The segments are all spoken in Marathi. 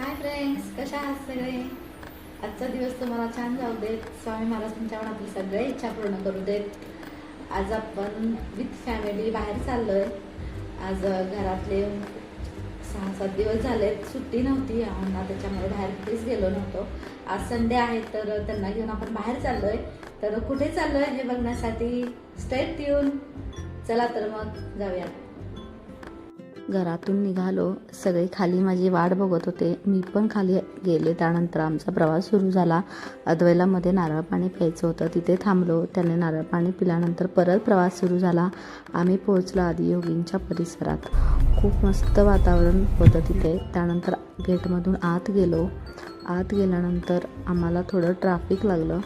हाय फ्रेंड्स, कशा आहात सगळे? आजचा दिवस तुम्हाला छान जाऊ देत. स्वामी महाराज तुमच्यावर आपली सगळ्या इच्छा पूर्ण करू देत. आज आपण विथ फॅमिली बाहेर चाललोय. आज घरातले 6-7 दिवस झाले सुट्टी नव्हती आम्हाला, त्याच्यामुळे बाहेर कुठेच गेलो नव्हतो. आज संडे आहे तर त्यांना घेऊन आपण बाहेर चाललोय. तर कुठे चाललोय हे बघण्यासाठी स्टे ट्यून. चला तर मग जाऊया. घरातून निघालो, सगळे खाली माझी वाट बघत होते. मी पण खाली गेले. त्यानंतर आमचा प्रवास सुरू झाला. अद्वैला मध्ये नारळ पाणी प्यायचं होतं, तिथे थांबलो. त्याने नारळ पाणी पिल्यानंतर परत प्रवास सुरू झाला. आम्ही पोहोचलो आदियोगींच्या परिसरात. खूप मस्त वातावरण होतं तिथे. त्यानंतर गेटमधून आत गेलो. आत गेल्यानंतर आम्हाला थोडं ट्रॅफिक लागलं.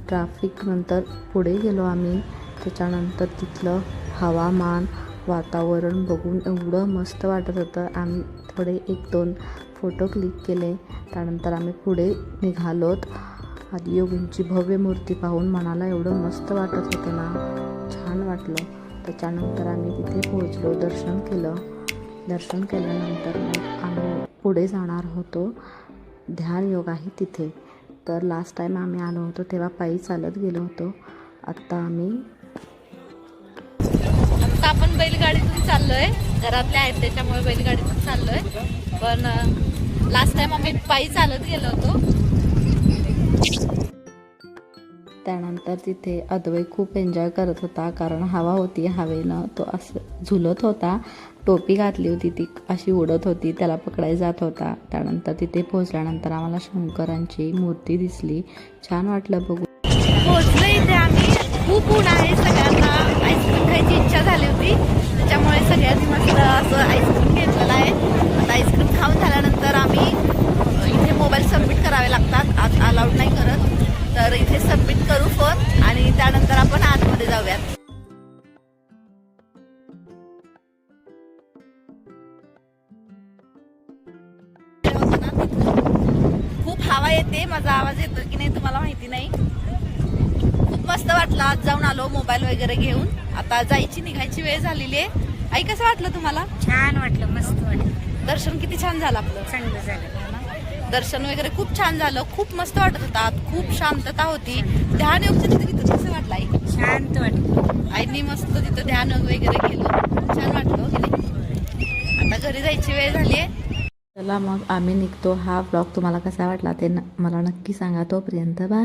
ट्रॅफिक नंतर पुढे गेलो आम्ही. त्याच्यानंतर तिथलं हवामान वातावरण बघून एवढं मस्त वाटत होतं. आम्ही थोडे 1-2 फोटो क्लिक केले. त्यानंतर आम्ही पुढे निघालोत. आदियोगींची भव्य मूर्ती पाहून मनाला एवढं मस्त वाटत होतं ना, छान वाटलं. त्याच्यानंतर आम्ही तिथे पोहोचलो, दर्शन केलं. दर्शन केल्यानंतर मग आम्ही पुढे जाणार होतो. ध्यान योग आहे तिथे. तर लास्ट टाईम आम्ही आलो होतो तेव्हा पायी चालत गेलो होतो. आता आपण बैलगाडीतून चाललोय. घरातले आहेत त्याच्यामुळे बैलगाडीतून चाललोय. पण लास्ट टाइम आम्ही पायी चालत गेलो होतो. त्यानंतर तिथे अद्वै खूप एन्जॉय करत होता, कारण हवा होती. हवेनं तो असं झुलत होता. टोपी घातली होती, ती अशी उडत होती, त्याला पकडायला जात होता. त्यानंतर तिथे पोहोचल्यानंतर आम्हाला शंकरांची मूर्ती दिसली. छान वाटलं बघू. पोहोचलो इथे आम्ही. खूप ऊन आहे. सगळ्यांना आईस्क्रीम खायची इच्छा झाली होती, त्याच्यामुळे सगळ्यांनी मस्त असं आईस्क्रीम घेतलेलं आहे. आता आईस्क्रीम खाऊन झाल्यानंतर आम्ही इथे मोबाईल सबमिट करावे लागतात. आत अलाउड नाही करत. तर इथे सबमिट करू फोन आणि त्यानंतर आपण आतमध्ये जाऊयात. खूप हवा येते. माझा आवाज येतो की नाही तुम्हाला माहिती नाही. खूप मस्त वाटलं. आज जाऊन आलो मोबाईल वगैरे घेऊन. आता जायची निघायची वेळ झालेली आहे. आई, कसं वाटलं तुम्हाला? छान वाटलं, मस्त वाटलं. दर्शन किती छान झालं आपलं. चांगलं झालं. दर्शन वगैरे खूप छान झालं. खूप मस्त वाटत होतं. आत खूप शांतता होती. ध्यान योगचं तिथं कसं वाटलं आई? शांत वाटलं. आईनी मस्त तिथं ध्यान योग वगैरे केलं. छान वाटलं की नाही. आता घरी जायची वेळ झाली आहे. चला मग आम्ही निघतो. हा ब्लॉग तुम्हाला कसा वाटला ते मला नक्की सांगा. तोपर्यंत बाय.